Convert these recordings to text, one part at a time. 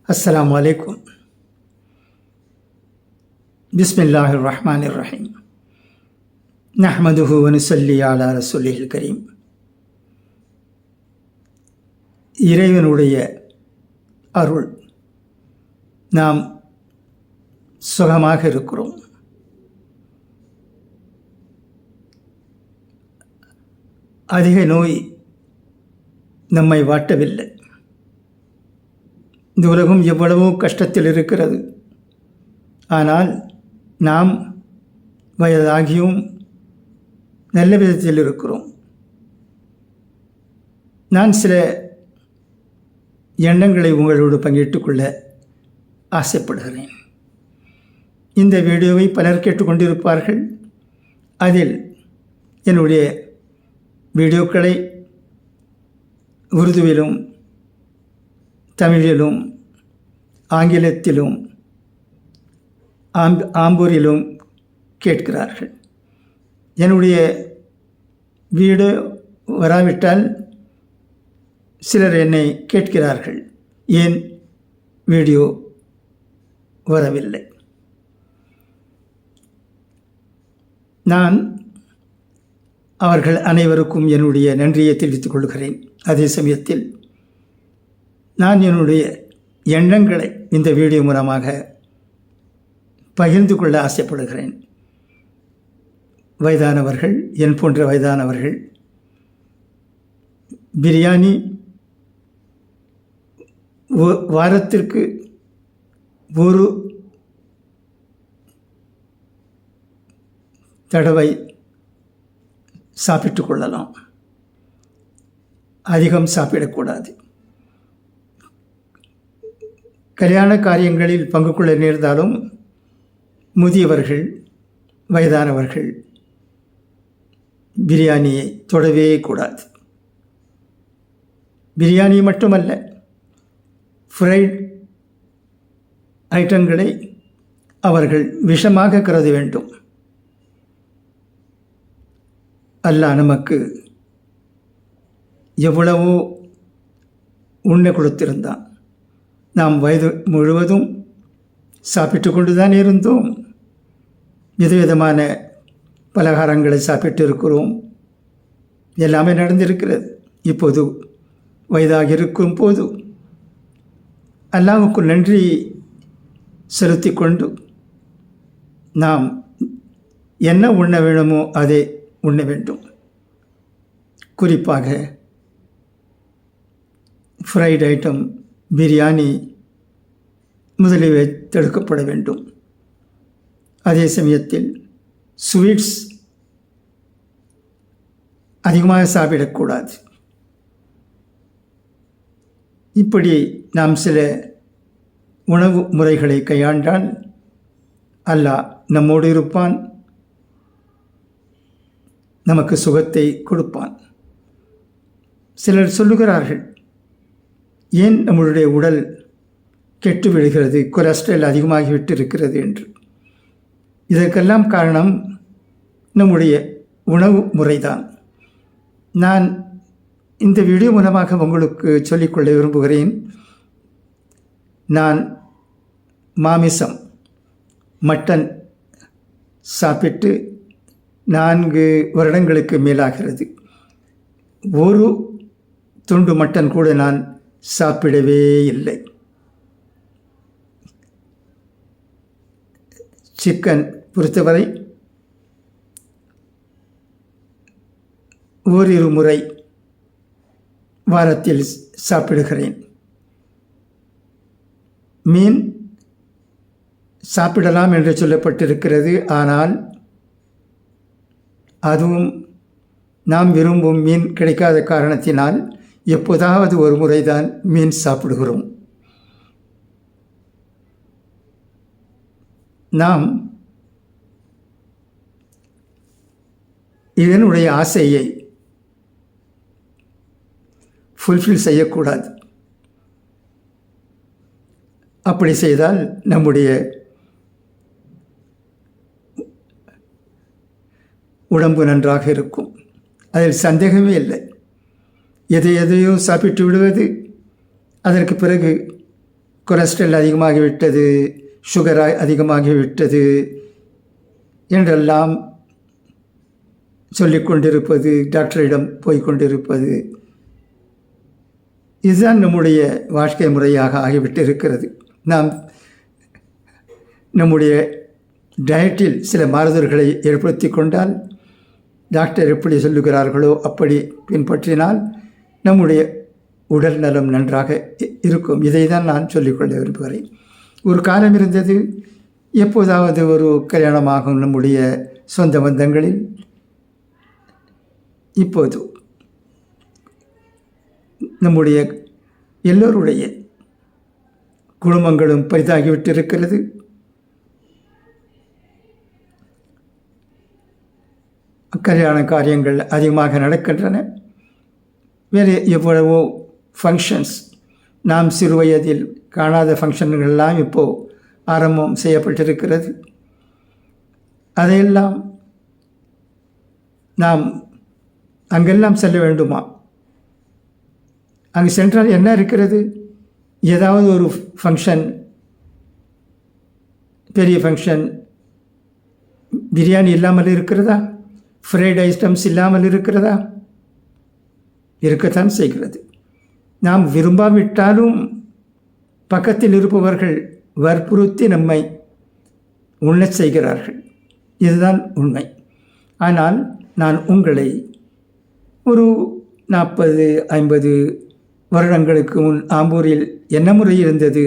अस्सलामु अलैकुम। बिस्मिल्लाहिर रहमानिर रहीम। नहमदुहु व नुसल्ली अला रसूलिहिल करीम। இறைவனுடைய அருள், நாம் சுகமாக இருக்கிறோம். அதிக நோய் நம்மை வாட்டவில்லை. இந்த உலகம் எவ்வளவோ கஷ்டத்தில் இருக்கிறது. ஆனால் நாம் வயதாகியும் நல்ல விதத்தில் இருக்கிறோம். நான் சில எண்ணங்களை உங்களோடு பங்கிட்டுக் கொள்ள ஆசைப்படுகிறேன். இந்த வீடியோவை பலர் கேட்டுக்கொண்டிருப்பார்கள். அதில் என்னுடைய வீடியோக்களை உருதுவிலும் தமிழிலும் ஆங்கிலத்திலும் ஆம்பூரிலும் கேட்கிறார்கள். என்னுடைய வீடியோ வராவிட்டால் சிலர் என்னை கேட்கிறார்கள், ஏன் வீடியோ வரவில்லை? நான் அவர்கள் அனைவருக்கும் என்னுடைய நன்றியை தெரிவித்துக் கொள்கிறேன். அதே சமயத்தில் நான் என்னுடைய எண்ணங்களை இந்த வீடியோ மூலமாக பகிர்ந்து கொள்ள ஆசைப்படுகிறேன். வயதானவர்கள், என் போன்ற வயதானவர்கள் பிரியாணி வாரத்திற்கு ஒரு தடவை சாப்பிட்டு கொள்ளலாம். அதிகம் சாப்பிடக்கூடாது. கல்யாண காரியங்களில் பங்கு கொள்ள நேர்ந்தாலும் முதியவர்கள், வயதானவர்கள் பிரியாணியை தொடவே கூடாது. பிரியாணி மட்டுமல்ல, ஃப்ரைட் ஐட்டங்களை அவர்கள் விஷமாக கருத வேண்டும். அல்லாஹ் நமக்கு எவ்வளவோ உண்ண கொடுத்திருந்தான். நாம் வயது முழுவதும் சாப்பிட்டு கொண்டு தான் இருந்தோம். விதவிதமான பலகாரங்களை சாப்பிட்டு இருக்கிறோம். எல்லாமே நடந்திருக்கிறது. இப்போது வயதாக இருக்கும் போது அல்லாஹ்வுக்கு நன்றி செலுத்தி கொண்டு நாம் என்ன உண்ண வேணுமோ அதை உண்ண வேண்டும். குறிப்பாக ஃப்ரைட் ஐட்டம், பிரியாணி முதலில் தடுக்கப்பட வேண்டும். அதே சமயத்தில் ஸ்வீட்ஸ் அதிகமாக சாப்பிடக்கூடாது. இப்படி நாம் சில உணவு முறைகளை கையாண்டால் அல்லாஹ் நம்மோடு இருப்பான், நமக்கு சுகத்தை கொடுப்பான். சிலர் சொல்லுகிறார்கள், ஏன் நம்மளுடைய உடல் கெட்டு விடுகிறது, கொலஸ்ட்ரால் அதிகமாகிவிட்டு இருக்கிறது என்று. இதற்கெல்லாம் காரணம் நம்முடைய உணவு முறைதான். நான் இந்த வீடியோ மூலமாக உங்களுக்கு சொல்லிக்கொள்ள விரும்புகிறேன். நான் மாமிசம், மட்டன் சாப்பிட்டு 4 வருடங்களுக்கு மேலாகிறது. ஒரு துண்டு மட்டன் கூட நான் சாப்பிடவே இல்லை. சிக்கன் பொறுத்தவரை ஓரிரு முறை வாரத்தில் சாப்பிடுகிறேன். மீன் சாப்பிடலாம் என்று சொல்லப்பட்டிருக்கிறது. ஆனால் அதுவும் நாம் விரும்பும் மீன் கிடைக்காத காரணத்தினால் எப்போதாவது ஒரு முறைதான் மீன் சாப்பிடுகிறோம். நாம் இதனுடைய ஆசையை ஃபுல்ஃபில் செய்யக்கூடாது. அப்படி செய்தால் நம்முடைய உடம்பு நன்றாக இருக்கும். அதில் சந்தேகமே இல்லை. எதையோ சாப்பிட்டு விடுவது, அதற்கு பிறகு கொலஸ்ட்ரால் அதிகமாகிவிட்டது, சுகர் அதிகமாகிவிட்டது என்றெல்லாம் சொல்லிக்கொண்டிருப்பது, டாக்டரிடம் போய்கொண்டிருப்பது, இதுதான் நம்முடைய வாழ்க்கை முறையாக ஆகிவிட்டு இருக்கிறது. நாம் நம்முடைய டயட்டில் சில மாறுதல்களை ஏற்படுத்தி கொண்டால், டாக்டர் எப்படி சொல்லுகிறார்களோ அப்படி பின்பற்றினால் நம்முடைய உடல் நலம் நன்றாக இருக்கும். இதை தான் நான் சொல்லிக்கொள்ள விரும்புகிறேன். ஒரு காலம் இருந்தது, எப்போதாவது ஒரு கல்யாணமாகும் நம்முடைய சொந்த பந்தங்களில், இப்போது நம்முடைய எல்லோருடைய குடும்பங்களும் பரிதாகிவிட்டு இருக்கிறது. கல்யாண காரியங்கள் அதிகமாக நடக்கின்றன. வேறு எவ்வளவோ ஃபங்க்ஷன்ஸ், நாம் சிறு வயதில் காணாத ஃபங்க்ஷன்கள்லாம் இப்போது ஆரம்பம் செய்யப்பட்டிருக்கிறது. அதையெல்லாம் நாம் அங்கெல்லாம் செல்ல வேண்டுமா? அங்கே சென்றால் என்ன இருக்கிறது? ஏதாவது ஒரு ஃபங்க்ஷன், பெரிய ஃபங்க்ஷன், பிரியாணி இல்லாமல் இருக்கிறதா? ஃப்ரைட் ஐட்டம்ஸ் இல்லாமல் இருக்கிறதா? இருக்கத்தான் செய்கிறது. நாம் விரும்பாவிட்டாலும் பக்கத்தில் இருப்பவர்கள் வற்புறுத்தி நம்மை உண்ணச் செய்கிறார்கள். இதுதான் உண்மை. ஆனால் நான் உங்களை ஒரு 40-50 வருடங்களுக்கு முன் ஆம்பூரில் என்ன முறை இருந்தது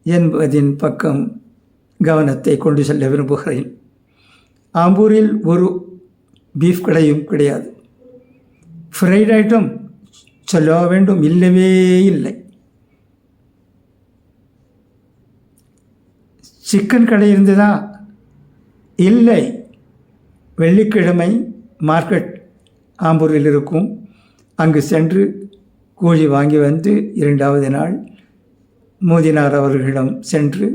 என்பதின் பக்கம் கவனத்தை கொண்டு செல்ல விரும்புகிறேன். ஆம்பூரில் ஒரு பீஃப் கடையும் கிடையாது. ஃப்ரைட் ஐட்டம் சொல்ல வேண்டும், இல்லவே இல்லை. சிக்கன் கடை இருந்ததா? இல்லை. வெள்ளிக்கிழமை மார்க்கெட் ஆம்பூரில் இருக்கும். அங்கு சென்று கோழி வாங்கி வந்து 2வது நாள் மோதினார் அவர்களிடம் சென்று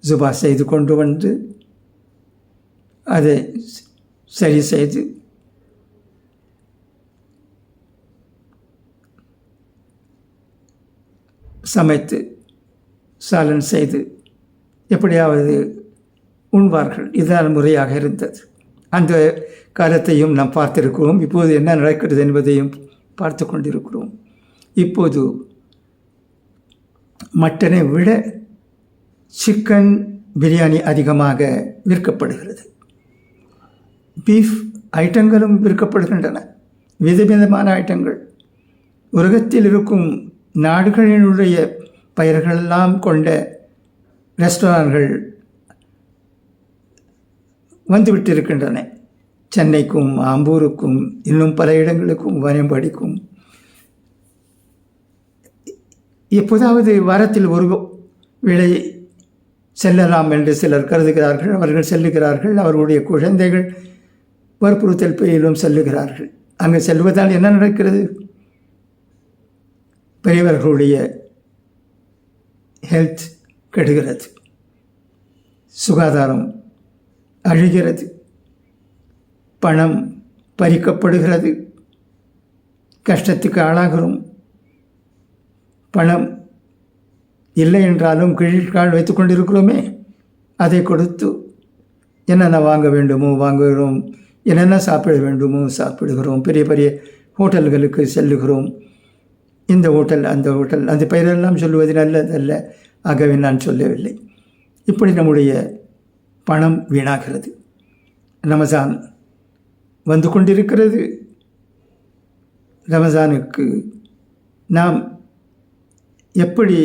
ஜுபா செய்து கொண்டு வந்து அதை சரி செய்து சமைத்து சாலன் செய்து எப்படியாவது உண்பார்கள். இதுதான் முறையாக இருந்தது. அந்த காலத்தையும் நாம் பார்த்திருக்கிறோம். இப்போது என்ன நடக்கிறது என்பதையும் பார்த்து கொண்டிருக்கிறோம். இப்போது மட்டனை விட சிக்கன் பிரியாணி அதிகமாக விற்கப்படுகிறது. பீஃப் ஐட்டங்களும் விற்கப்படுகின்றன, விதவிதமான ஐட்டங்கள். உலகத்தில் இருக்கும் நாடுகளினுடைய பெயர்களெல்லாம் கொண்ட ரெஸ்டாரண்ட்கள் வந்துவிட்டிருக்கின்றன. சென்னைக்கும் ஆம்பூருக்கும் இன்னும் பல இடங்களுக்கும் வாணியம்பாடிக்கும். எப்போதாவது வாரத்தில் ஒரு வேளை செல்லலாம் என்று சிலர் கருதுகிறார்கள். அவர்கள் செல்லுகிறார்கள். அவர்களுடைய குழந்தைகள் வற்புறுத்தல் பெயரிலும் செல்லுகிறார்கள். அங்கு செல்வதால் என்ன நடக்கிறது? பெரியவர்களுடைய ஹெல்த் கெடுகிறது, சுகாதாரம் அழிகிறது, பணம் பறிக்கப்படுகிறது, கஷ்டத்துக்கு பணம் இல்லை என்றாலும் கிரெடிட் வைத்து கொண்டிருக்கிறோமே, அதை கொடுத்து என்னென்ன வாங்க வேண்டுமோ வாங்குகிறோம், என்னென்ன சாப்பிட வேண்டுமோ சாப்பிடுகிறோம். பெரிய பெரிய ஹோட்டல்களுக்கு செல்லுகிறோம். இந்த ஹோட்டல் அந்த ஹோட்டல், அந்த பெயரெல்லாம் சொல்லுவது நல்லதல்ல, ஆகவே நான் சொல்லவில்லை. இப்படி நம்முடைய பணம் வீணாகிறது. ரமஜான் வந்து கொண்டிருக்கிறது. ரமஜானுக்கு நாம் எப்படி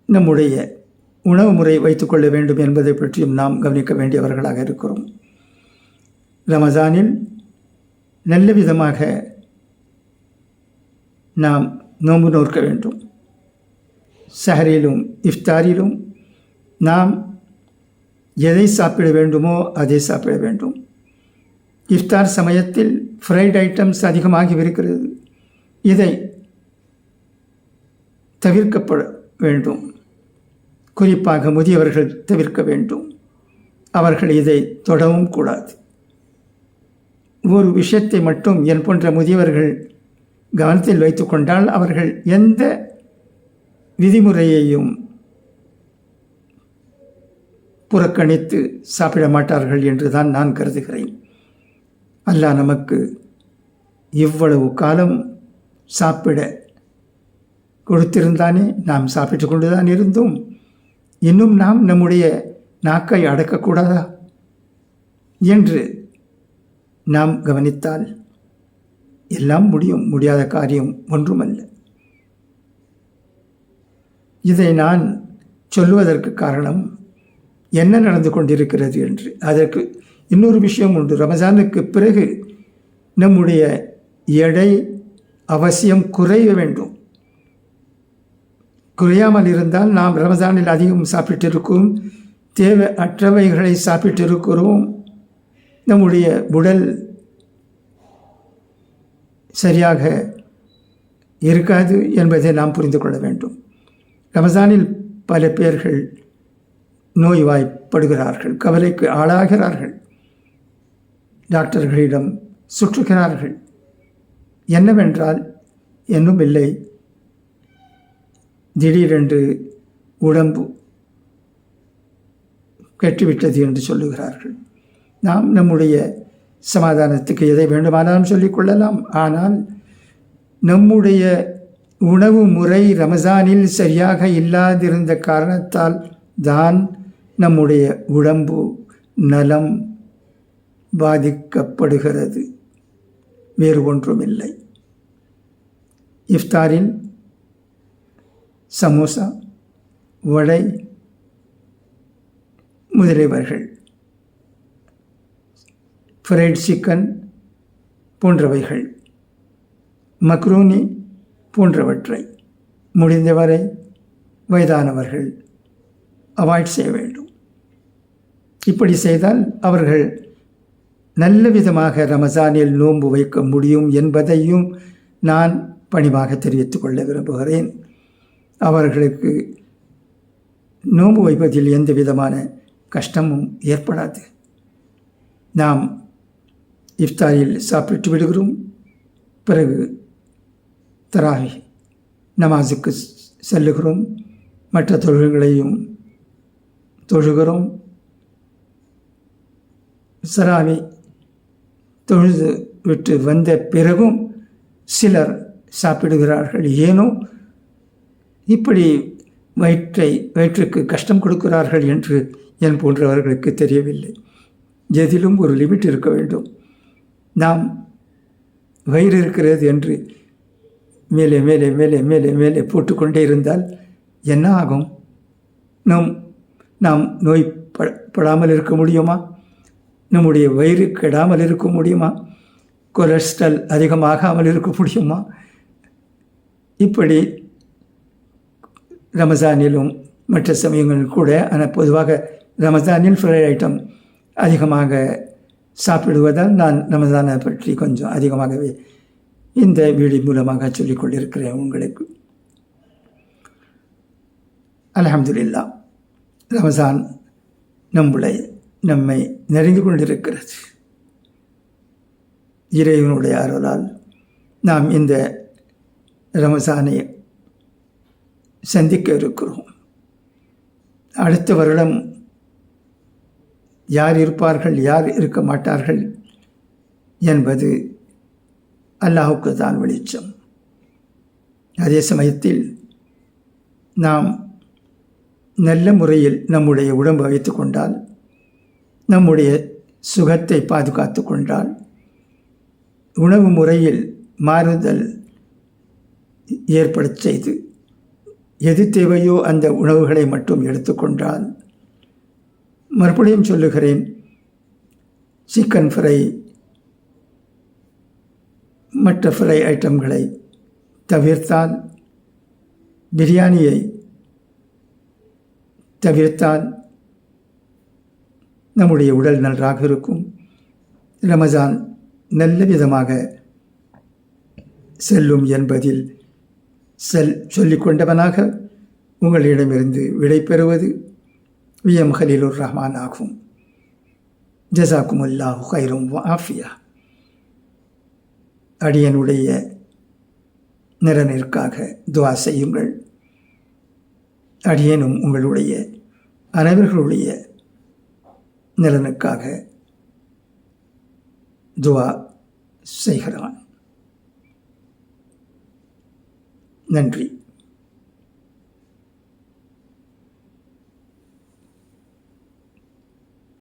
நம்முடைய உணவு முறை வைத்துக்கொள்ள வேண்டும் என்பதை பற்றியும் நாம் கவனிக்க வேண்டியவர்களாக இருக்கிறோம். ரமஜானில் நல்ல விதமாக நாம் நோன்பு நோக்க வேண்டும். சஹரிலும் இஃப்தாரிலும் நாம் எதை சாப்பிட வேண்டுமோ அதை சாப்பிட வேண்டும். இஃப்தார் சமயத்தில் ஃப்ரைட் ஐட்டம்ஸ் அதிகமாகி இருக்கிறது. இதை தவிர்க்கப்பட வேண்டும். குறிப்பாக முதியவர்கள் தவிர்க்க வேண்டும். அவர்கள் இதை தொடவும் கூடாது. ஒரு விஷயத்தை மட்டும் என் போன்ற முதியவர்கள் கவனத்தில் வைத்து கொண்டால் அவர்கள் எந்த விதிமுறையையும் புறக்கணித்து சாப்பிட மாட்டார்கள் என்று தான் நான் கருதுகிறேன். அல்லாஹ் நமக்கு இவ்வளவு காலம் சாப்பிட கொடுத்திருந்தானே, நாம் சாப்பிட்டு கொண்டு தான் இருந்தோம். இன்னும் நாம் நம்முடைய நாக்கை அடக்கக்கூடாதா என்று நாம் கவனித்தால் எல்லாம் முடியும். முடியாத காரியம் ஒன்றுமல்ல. இதை நான் சொல்வதற்கு காரணம் என்ன நடந்து கொண்டிருக்கிறது என்று. அதற்கு இன்னொரு விஷயம் உண்டு. ரமஜானுக்கு பிறகு நம்முடைய எடை அவசியம் குறைய வேண்டும். குறையாமல் இருந்தால் நாம் ரமஜானில் அதிகம் சாப்பிட்டிருக்கிறோம், தேவை அற்றவைகளை சாப்பிட்டிருக்கிறோம், நம்முடைய உடல் சரியாக இருக்காது என்பதை நாம் புரிந்து கொள்ள வேண்டும். ரமஜானில் பல பேர்கள் நோய்வாய்ப்படுகிறார்கள், கவலைக்கு ஆளாகிறார்கள், டாக்டர்களிடம் சுற்றுகிறார்கள். என்னவென்றால் என்னும் இல்லை, திடீரென்று உடம்பு கெட்டுவிட்டது என்று சொல்லுகிறார்கள். நாம் நம்முடைய சமாதானத்துக்கு எதை வேண்டுமானாலும் சொல்லிக்கொள்ளலாம். ஆனால் நம்முடைய உணவு முறை ரமஜானில் சரியாக இல்லாதிருந்த காரணத்தால் தான் நம்முடைய உடம்பு நலம் பாதிக்கப்படுகிறது, வேறு ஒன்றுமில்லை. இஃப்தாரில் சமோசா, வடை முதலியவர்கள், ஃப்ரைட் சிக்கன் போன்றவைகள், மக்ரூனி போன்றவற்றை முடிந்தவரை வயதானவர்கள் அவாய்ட் செய்ய வேண்டும். இப்படி செய்தால் அவர்கள் நல்ல விதமாக ரமஜானில் நோன்பு வைக்க முடியும் என்பதையும் நான் பணிவாக தெரிவித்துக் கொள்ள விரும்புகிறேன். அவர்களுக்கு நோன்பு வைப்பதில் எந்த விதமான கஷ்டமும் ஏற்படாது. நாம் இஃப்தாரில் சாப்பிட்டு விடுகிறோம், பிறகு தராவி நமாஸுக்கு செல்லுகிறோம், மற்ற தொழுகைகளையும் தொழுகிறோம். சராவி தொழுது விட்டு வந்த பிறகும் சிலர் சாப்பிடுகிறார்கள். ஏனோ இப்படி வயிற்றுக்கு கஷ்டம் கொடுக்கிறார்கள் என்று என் போன்றவர்களுக்கு தெரியவில்லை. எதிலும் ஒரு லிமிட் இருக்க வேண்டும். நாம் வயிறு இருக்கிறது என்று மேலே மேலே மேலே மேலே மேலே போட்டுக்கொண்டே இருந்தால் என்ன ஆகும்? நாம் நோய்படாமல் இருக்க முடியுமா? நம்முடைய வயிறு கெடாமல் இருக்க முடியுமா? கொலஸ்ட்ரால் அதிகமாகாமல் இருக்க முடியுமா? இப்படி ரமஜானிலும் மற்ற சமயங்களில் கூட, ஆனால் பொதுவாக ரமஜானில் ஃப்ரை ஐட்டம் அதிகமாக சாப்பிடுவதால் நான் ரமஜானை பற்றி கொஞ்சம் அதிகமாகவே இந்த வீடியோ மூலமாக சொல்லிக் கொண்டிருக்கிறேன் உங்களுக்கு. அல்ஹம்துலில்லாஹ், ரமஜான் நம்மை நெருங்கி கொண்டிருக்கிறது. இறைவனுடைய அருளால் நாம் இந்த ரமஜானை சந்திக்க இருக்கிறோம். அடுத்த வருடம் யார் இருப்பார்கள், யார் இருக்க மாட்டார்கள் என்பது அல்லாஹுக்கு தான் வெளிச்சம். அதே சமயத்தில் நாம் நல்ல முறையில் நம்முடைய உடம்பை வைத்து கொண்டால், நம்முடைய சுகத்தை பாதுகாத்து கொண்டால், உணவு முறையில் மாறுதல் ஏற்பட செய்து எது தேவையோ அந்த உணவுகளை மட்டும் எடுத்துக்கொண்டால், மறுபடியும் சொல்லுகிறேன், சிக்கன் ஃப்ரை மற்ற ஃப்ரை ஐட்டம்களை தவிர்த்தால், பிரியாணியை தவிர்த்தால் நம்முடைய உடல் நன்றாக இருக்கும். ரமஜான் நல்ல விதமாக செல்லும் என்பதில் சொல்லிக் கொண்டவனாக உங்களிடமிருந்து விடை பெறுவது விஎம் ஹலீலுர் ரஹ்மான் ஆகும். ஜஸாக்குமுல்லாஹு கைரும் ஆஃபியா. அடியனுடைய நிறனிற்காக துவா செய்யுங்கள். அடியேனும் உங்களுடைய அனைவர்களுடைய நலனுக்காக துவா செய்கிறான். நன்றி.